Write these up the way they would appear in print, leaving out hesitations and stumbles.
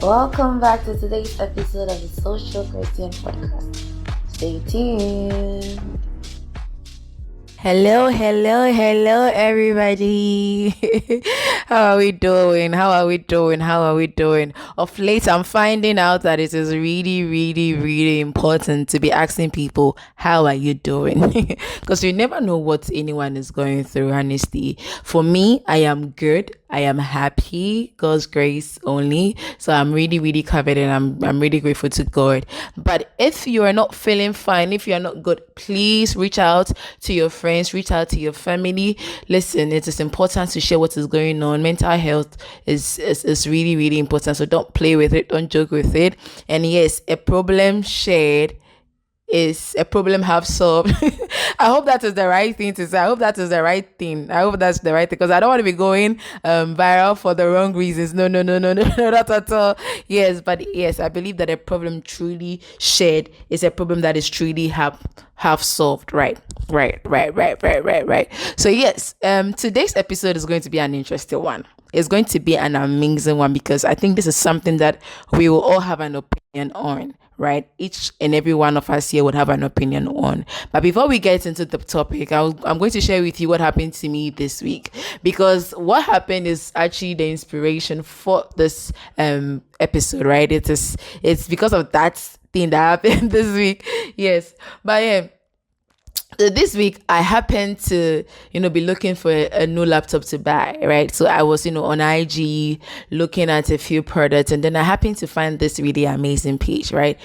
Welcome back to today's episode of the Social Christian Podcast. Stay tuned. Hello, everybody. How are we doing? Of late, I'm finding out that it is really important to be asking people, how are you doing? Because you never know what anyone is going through, honestly. For me, I am good. I am happy, God's grace only. So I'm really covered, and I'm really grateful to God. But if you are not feeling fine, if you are not good, please reach out to your friends, reach out to your family. Listen, it is important to share what is going on. Mental health is really important. So don't play with it, don't joke with it. And yes, a problem shared is a problem half solved. I hope that is the right thing to say. I hope that's the right thing because I don't want to be going viral for the wrong reasons. No, not at all. Yes, but yes, I believe that a problem truly shared is a problem that is truly half solved. Right. So yes, today's episode is going to be an interesting one. It's going to be an amazing one because I think this is something that we will all have an opinion on, right? Each and every one of us here would have an opinion on. But before we get into the topic, I'm going to share with you what happened to me this week, because what happened is actually the inspiration for this episode, right? It's because of that thing that happened this week. Yes, but yeah. So this week I happened to, be looking for a new laptop to buy, right? So I was, on IG looking at a few products, and then I happened to find this really amazing page, right?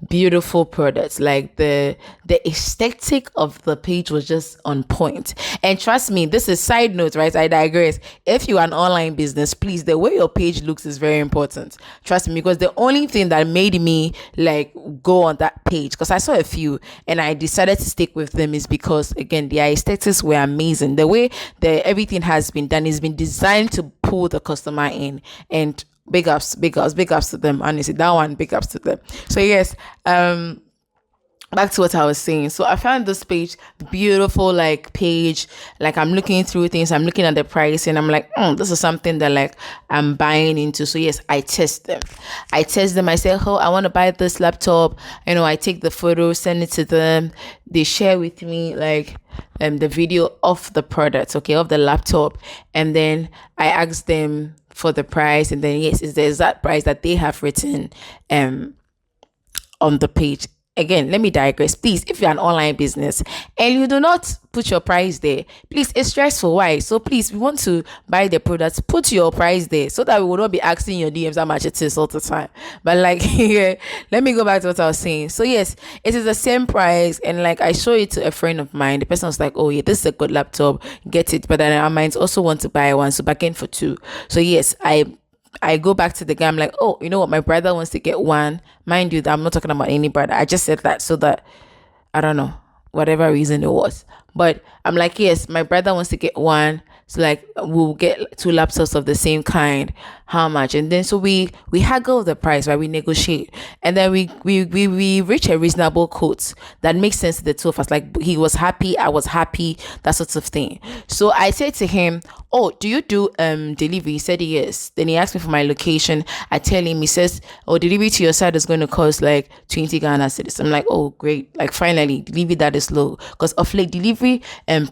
Beautiful products. Like the aesthetic of the page was just on point. And trust me, this is side note, right? I digress. If you are an online business, please, the way your page looks is very important. Trust me, because the only thing that made me like go on that page, because I saw a few and I decided to stick with them, is because again, their aesthetics were amazing. The way everything has been done is been designed to pull the customer in, and big ups to them. Honestly, that one, big ups to them. So yes, back to what I was saying. So I found this page, beautiful like page. Like I'm looking through things, I'm looking at the price, and I'm like, this is something that like I'm buying into. So yes, I test them. I say, oh, I want to buy this laptop. I take the photo, send it to them. They share with me like the video of the product, okay, of the laptop, and then I ask them for the price, and then yes, it's the exact price that they have written on the page. Again, let me digress. Please, if you're an online business and you do not put your price there, please, it's stressful. Why? So please, we want to buy the products, put your price there so that we will not be asking your DMs how much it is all the time. But like, yeah, let me go back to what I was saying. So yes, it is the same price. And like, I show it to a friend of mine. The person was like, oh yeah, this is a good laptop, get it. But then I might also want to buy one. So back in for two. So yes, I go back to the guy. I'm like, oh, you know what? My brother wants to get one. Mind you, that I'm not talking about any brother. I just said that so that, I don't know, whatever reason it was. But I'm like, yes, my brother wants to get one. So like, we'll get two laptops of the same kind. How much? And then so we haggle the price, right? We negotiate, and then we reach a reasonable quote that makes sense to the two of us. Like he was happy, I was happy, that sort of thing. So I said to him, oh, do you do delivery? He said yes. Then he asked me for my location. I tell him, he says, oh, delivery to your side is going to cost like 20 Ghana cedis. I'm like, oh great, like finally delivery that is low, because of late delivery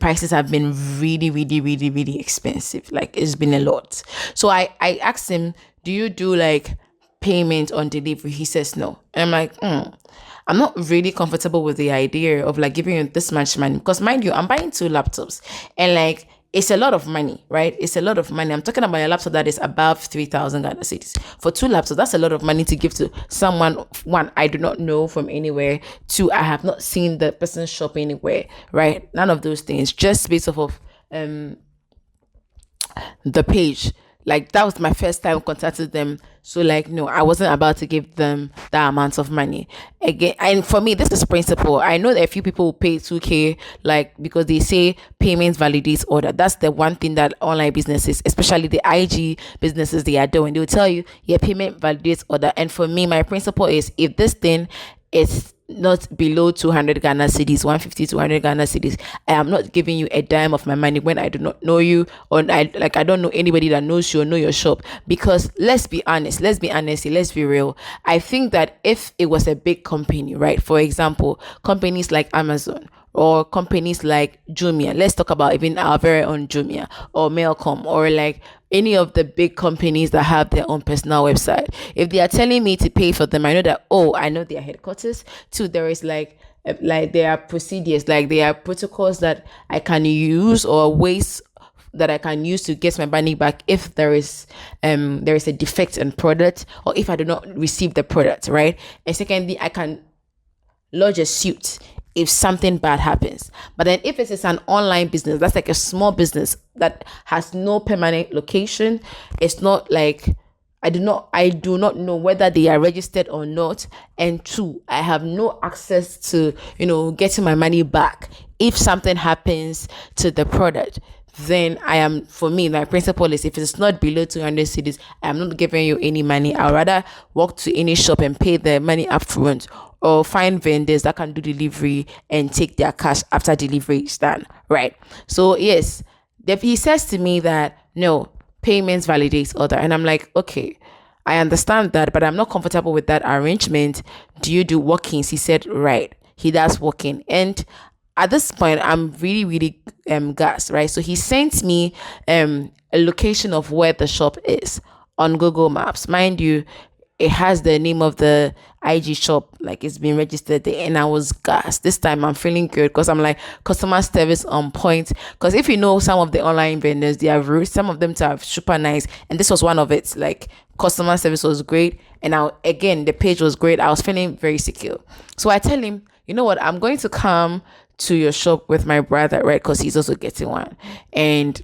prices have been really expensive. Like it's been a lot. So I asked him, do you do like payment on delivery? He says no. And I'm like, I'm not really comfortable with the idea of like giving you this much money, because mind you, I'm buying two laptops, and like it's a lot of money, right? It's a lot of money. I'm talking about a laptop that is above 3,000 Ghana cedis. For two laptops, that's a lot of money to give to someone, one, I do not know from anywhere. Two, I have not seen the person shop anywhere, right? None of those things, just based off of the page. Like that was my first time contacting them. So like, no, I wasn't about to give them that amount of money again. And for me, this is principle. I know that a few people will pay 2K, like, because they say payment validates order. That's the one thing that online businesses, especially the IG businesses, they are doing. They will tell you, yeah, payment validates order. And for me, my principle is, if this thing is not below 200 Ghana cedis, 150, 200 Ghana cedis. I am not giving you a dime of my money when I do not know you, or I don't know anybody that knows you or know your shop. Because let's be honest, let's be real. I think that if it was a big company, right? For example, companies like Amazon or companies like Jumia, let's talk about even our very own Jumia or Mailcom, or like any of the big companies that have their own personal website. If they are telling me to pay for them, I know that, oh, I know their headquarters. Two, there is like there are procedures, like there are protocols that I can use, or ways that I can use to get my money back if there is a defect in product, or if I do not receive the product, right? And secondly, I can lodge a suit if something bad happens. But then if it is an online business, that's like a small business that has no permanent location, it's not like I do not know whether they are registered or not. And two, I have no access to, getting my money back if something happens to the product. Then for me, my principle is, if it's not below 200 cedis, I'm not giving you any money. I'd rather walk to any shop and pay the money up front, or find vendors that can do delivery and take their cash after delivery is done, right? So yes, he says to me that no, payments validates order, and I'm like, okay, I understand that, but I'm not comfortable with that arrangement. Do you do walk-ins? He said, right, he does walk-in. And at this point, I'm really, really gassed, right? So he sent me a location of where the shop is on Google Maps. Mind you, it has the name of the IG shop, like it's been registered there, and I was gassed. This time I'm feeling good because I'm like, customer service on point. Because if you know some of the online vendors, they are rude. Some of them are super nice, and this was one of it. Like, customer service was great, and again, the page was great. I was feeling very secure. So I tell him, you know what, I'm going to come to your shop with my brother, right? Because he's also getting one, and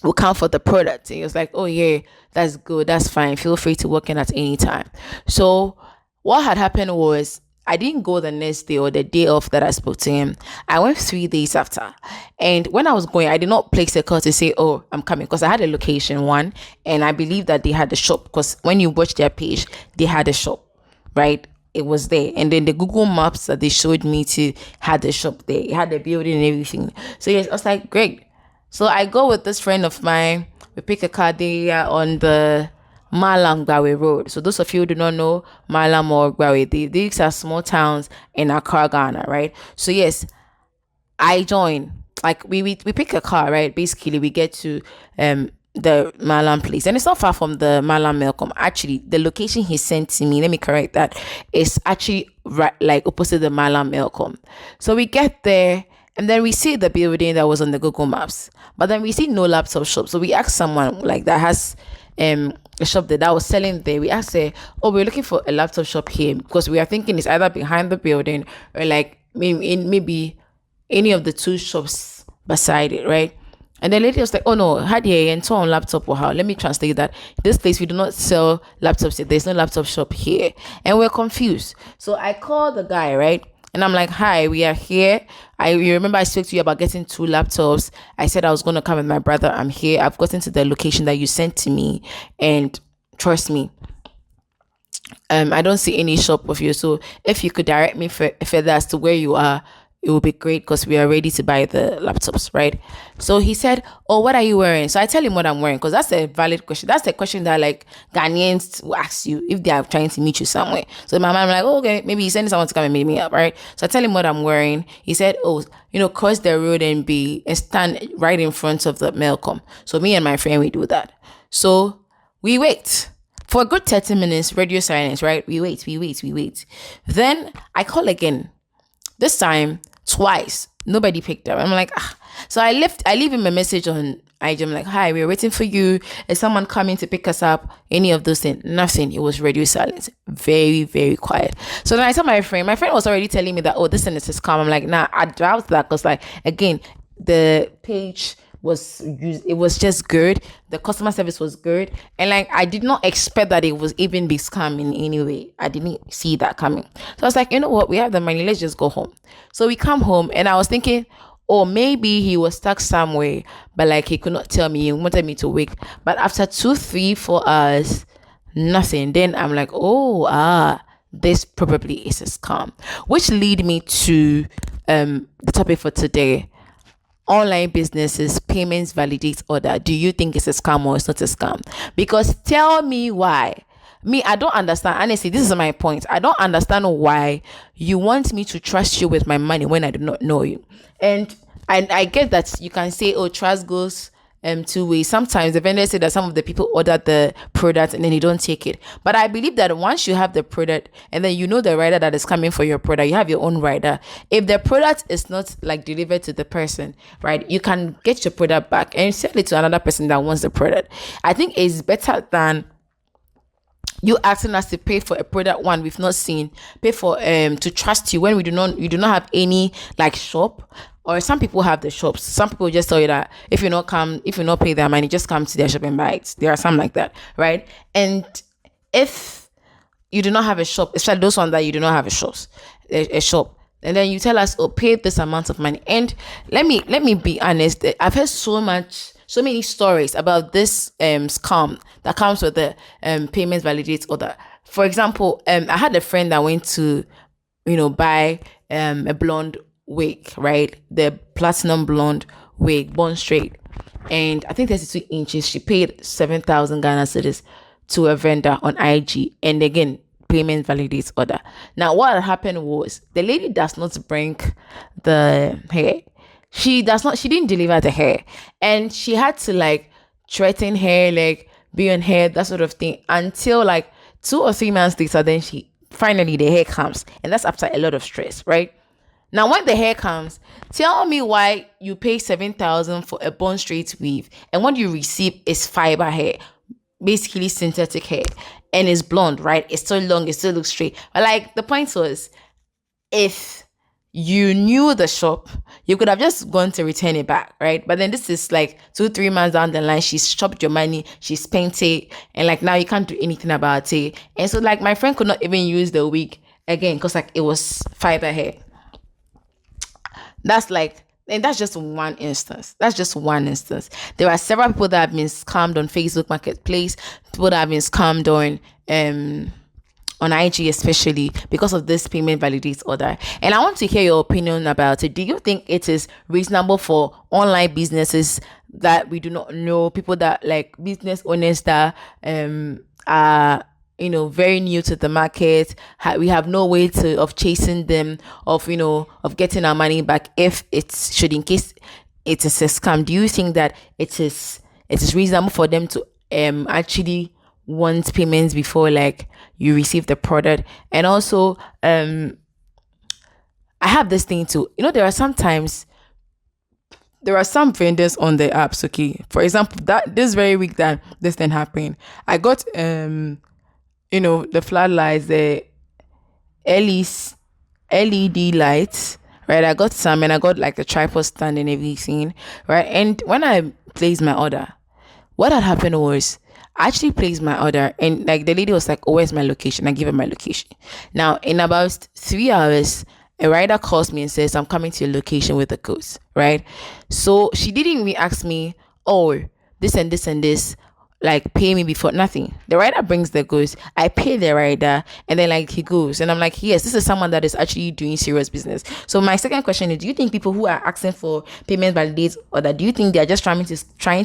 we'll count for the product. And he was like, oh yeah, that's good, that's fine, feel free to walk in at any time. So what had happened was, I didn't go the next day or the day off that I spoke to him. I went 3 days after. And when I was going, I did not place a call to say, oh, I'm coming, because I had a location one, and I believe that they had the shop, because when you watch their page, they had a shop, right? It was there. And then the Google Maps that they showed me to had the shop there. It had the building and everything. So yes, I was like, great. So I go with this friend of mine. We pick a car there on the Malam Gwawe Road. So those of you who do not know Malam or Gwawe, these are small towns in Accra, Ghana, right? So yes, I join. Like we pick a car, right? Basically, we get to the Malam place, and it's not far from the Malam Melcom. Actually, the location he sent to me, let me correct that, is actually right, like opposite the Malam Melcom. So we get there, and then we see the building that was on the Google Maps, but then we see no laptop shop. So we asked someone like that has a shop that was selling there. We asked her, oh, we're looking for a laptop shop here, because we are thinking it's either behind the building or like maybe any of the two shops beside it, right? And the lady was like, oh no, had you and so on laptop or how? Let me translate that. This place, we do not sell laptops here. There's no laptop shop here. And we're confused. So I called the guy, right? And I'm like, hi, we are here. You remember I spoke to you about getting 2 laptops. I said I was going to come with my brother. I'm here. I've gotten to the location that you sent to me. And trust me, I don't see any shop of you. So if you could direct me further as to where you are, it would be great, because we are ready to buy the laptops, right? So he said, oh, what are you wearing? So I tell him what I'm wearing, because that's a valid question. That's the question that like Ghanaians will ask you if they are trying to meet you somewhere. So in my mind, I'm like, oh, okay, maybe he's sending someone to come and meet me up, right? So I tell him what I'm wearing. He said, oh, cross the road and stand right in front of the Melcom. So me and my friend, we do that. So we wait. For a good 30 minutes, radio silence, right? We wait. Then I call again. This time, twice, nobody picked up. I'm like, ah. So I leave him a message on IG. I'm like, hi, we're waiting for you. Is someone coming to pick us up? Any of those things? Nothing. It was radio silence. Very, very quiet. So then I told my friend was already telling me that, oh, this thing is scam. I'm like, nah, I doubt that, because like, again, the page was used, it was just good, the customer service was good, and like I did not expect that it was even be scam in any way. I didn't see that coming. So I was like, you know what, we have the money, let's just go home. So we come home, and I was thinking, oh, maybe he was stuck somewhere, but like he could not tell me, he wanted me to wait. But after 2, 3, 4 hours, nothing. Then I'm like, oh, this probably is a scam. Which lead me to the topic for today: online businesses, payments validate order. Do you think it's a scam or it's not a scam? Because tell me why. Me, I don't understand. Honestly, this is my point. I don't understand why you want me to trust you with my money when I do not know you. And I get that you can say, oh, trust goes two ways. Sometimes the vendors say that some of the people order the product and then they don't take it. But I believe that once you have the product and then you know the rider that is coming for your product, you have your own rider. If the product is not like delivered to the person, right, you can get your product back and sell it to another person that wants the product. I think it's better than you asking us to pay for a product one we've not seen, pay for to trust you when you do not have any like shop. Or some people have the shops. Some people just tell you that if you not pay their money, just come to their shop and buy it. There are some like that, right? And if you do not have a shop, especially those ones that you do not have a shop, and then you tell us, oh, pay this amount of money. And let me be honest, I've heard so many stories about this scam that comes with the payments validate order. For example, I had a friend that went to buy a blonde wig, right? The platinum blonde wig, Bond Straight, and I think 32 inches. She paid 7,000 Ghana cedis to a vendor on IG, and again, payment validates order. Now, what happened was the lady does not bring the hair. She didn't deliver the hair, and she had to like threaten her, like be on hair, that sort of thing, until like 2 or 3 months later. Then finally the hair comes, and that's after a lot of stress, right? Now, when the hair comes, tell me why you pay 7,000 for a Bond Straight weave, and what you receive is fiber hair, basically synthetic hair, and it's blonde, right? It's still long, it still looks straight. But like the point was, if you knew the shop, you could have just gone to return it back, right? But then this is like 2-3 months down the line, she's chopped your money, she's spent it, and like now you can't do anything about it. And so like my friend could not even use the wig again because like it was fiber hair. And that's just one instance. There are several people that have been scammed on Facebook Marketplace, people that have been scammed on IG, especially because of this payment validates order. And I want to hear your opinion about it. Do you think it is reasonable for online businesses that we do not know, people that like business owners that are very new to the market, we have no way of chasing them, of getting our money back if in case it is a scam? Do you think that it is reasonable for them to actually want payments before like you receive the product? And also I have this thing too, there are some vendors on the apps, okay? For example, that this very week that this thing happened, I got the floodlights, the LED lights, right? I got some, and I got like the tripod stand and everything, right? And when I placed my order, what had happened was I actually placed my order, and like the lady was like, oh, where's my location? I give her my location. Now, in about 3 hours, a rider calls me and says, I'm coming to your location with the goods, right? So she didn't even ask me, oh, this and this and this, like pay me before, nothing. The rider brings the goods, I pay the rider, and then like he goes, and I'm like, yes, this is someone that is actually doing serious business. So my second question is, do you think people who are asking for payment validates, or that do you think they are just trying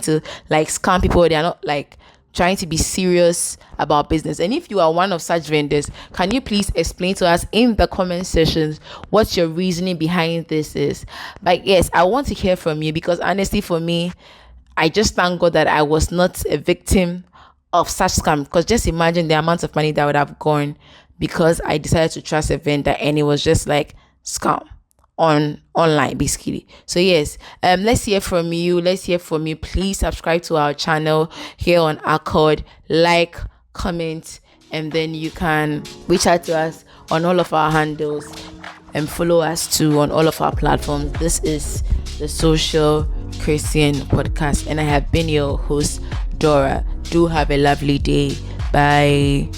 to like scam people? They are not like trying to be serious about business. And if you are one of such vendors, can you please explain to us in the comment sections what your reasoning behind this is? But yes, I want to hear from you, because honestly, for me, I just thank God that I was not a victim of such scam, because just imagine the amount of money that would have gone because I decided to trust a vendor and it was just like scam online basically. So yes, let's hear from you. Please subscribe to our channel here on Accord, like, comment, and then you can reach out to us on all of our handles and follow us too on all of our platforms. This is the Social Christian Podcast, and I have been your host, Dora. Do have a lovely day. Bye.